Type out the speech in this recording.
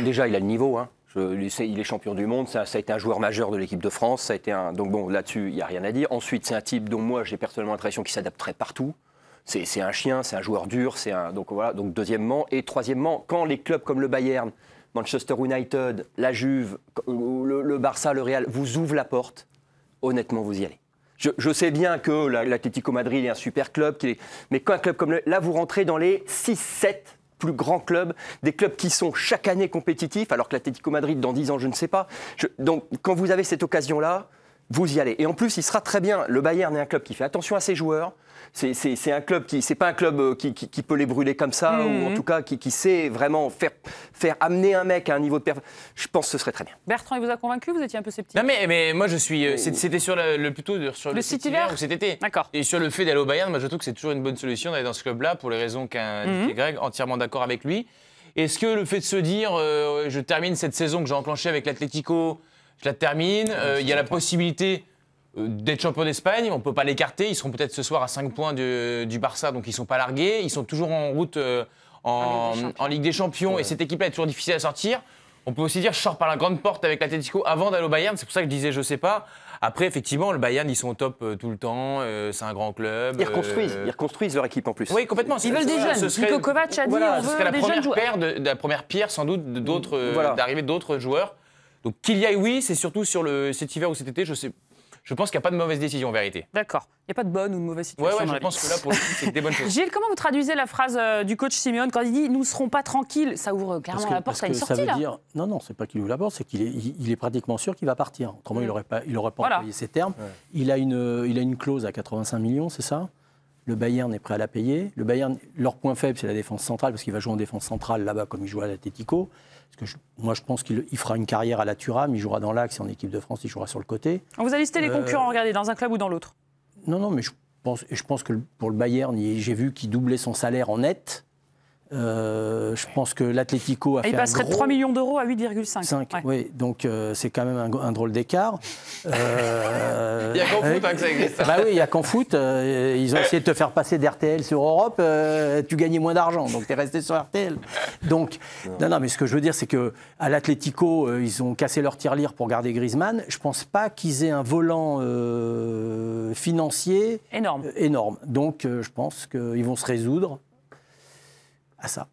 déjà, il a le niveau. Hein. Il est champion du monde. Ça a été un joueur majeur de l'équipe de France. Ça a été donc bon, là-dessus, il n'y a rien à dire. Ensuite, c'est un type dont moi, j'ai personnellement l'impression qu'il s'adapterait partout. C'est un chien, c'est un joueur dur. Donc voilà. Donc deuxièmement. Et troisièmement, quand les clubs comme le Bayern, Manchester United, la Juve, le Barça, le Real vous ouvrent la porte, honnêtement, vous y allez. Je sais bien que l'Atlético Madrid est un super club, mais quand un club comme là, vous rentrez dans les 6-7 plus grands clubs, des clubs qui sont chaque année compétitifs, alors que l'Atlético Madrid, dans 10 ans, je ne sais pas. Donc, quand vous avez cette occasion-là, vous y allez. Et en plus, il sera très bien. Le Bayern est un club qui fait attention à ses joueurs. C'est un club c'est pas un club qui peut les brûler comme ça, ou en tout cas qui sait vraiment faire amener un mec à un niveau de performance. Je pense que ce serait très bien. Bertrand, il vous a convaincu? Vous étiez un peu sceptique? Non, mais moi je suis. C'était sur plutôt sur le cet hiver ou cet été. D'accord. Et sur le fait d'aller au Bayern, moi je trouve que c'est toujours une bonne solution d'aller dans ce club-là pour les raisons qu'a indiqué Greg, entièrement d'accord avec lui. Est-ce que le fait de se dire, je termine cette saison que j'ai enclenchée avec l'Atlético, je la termine, il y a la possibilité d'être champion d'Espagne, on ne peut pas l'écarter, ils seront peut-être ce soir à 5 points du Barça, donc ils ne sont pas largués, ils sont toujours en route en Ligue des Champions, et cette équipe-là est toujours difficile à sortir. On peut aussi dire, je sors par la grande porte avec l'Atlético avant d'aller au Bayern, c'est pour ça que je disais, je ne sais pas. Après, effectivement, le Bayern, ils sont au top tout le temps, c'est un grand club. Ils reconstruisent leur équipe en plus. Oui, complètement. Ils veulent des jeunes. Nico Kovac a dit, on veut des jeunes joueurs. La première pierre, sans doute, d'arrivée d'autres joueurs. Donc qu'il y aille, oui, c'est surtout sur cet hiver ou cet été, je pense qu'il n'y a pas de mauvaise décision en vérité. D'accord. Il n'y a pas de bonne ou de mauvaise situation. Ouais, je pense que là, pour le coup, c'est des bonnes choses. Gilles, comment vous traduisez la phrase du coach Simeone quand il dit « nous ne serons pas tranquilles ». Ça ouvre clairement la porte à une sortie, là. Dire, non, c'est pas qu'il ouvre la porte, c'est qu'il est pratiquement sûr qu'il va partir. Autrement, il n'aurait pas employé ces termes. Ouais. Il a une clause à 85 millions, c'est ça? Le Bayern est prêt à la payer. Le Bayern, leur point faible, c'est la défense centrale, parce qu'il va jouer en défense centrale là-bas comme il joue à l'Atlético. Moi, je pense qu'il fera une carrière à la Thuram, il jouera dans l'axe et en équipe de France, il jouera sur le côté. On vous a listé les concurrents, regardez, dans un club ou dans l'autre? Non, mais je pense que pour le Bayern, j'ai vu qu'il doublait son salaire en net. Je pense que l'Atlético a fait un gros... Il passerait de 3 millions d'euros à 8,5. Ouais. Oui, donc c'est quand même un drôle d'écart. Il n'y a qu'en foot que ça existe. Bah oui, il n'y a qu'en foot. Ils ont essayé de te faire passer d'RTL sur Europe, tu gagnais moins d'argent, donc tu es resté sur RTL. Donc, non, mais ce que je veux dire, c'est qu'à l'Atlético, ils ont cassé leur tirelire pour garder Griezmann. Je ne pense pas qu'ils aient un volant financier énorme. Donc, je pense qu'ils vont se résoudre à ça.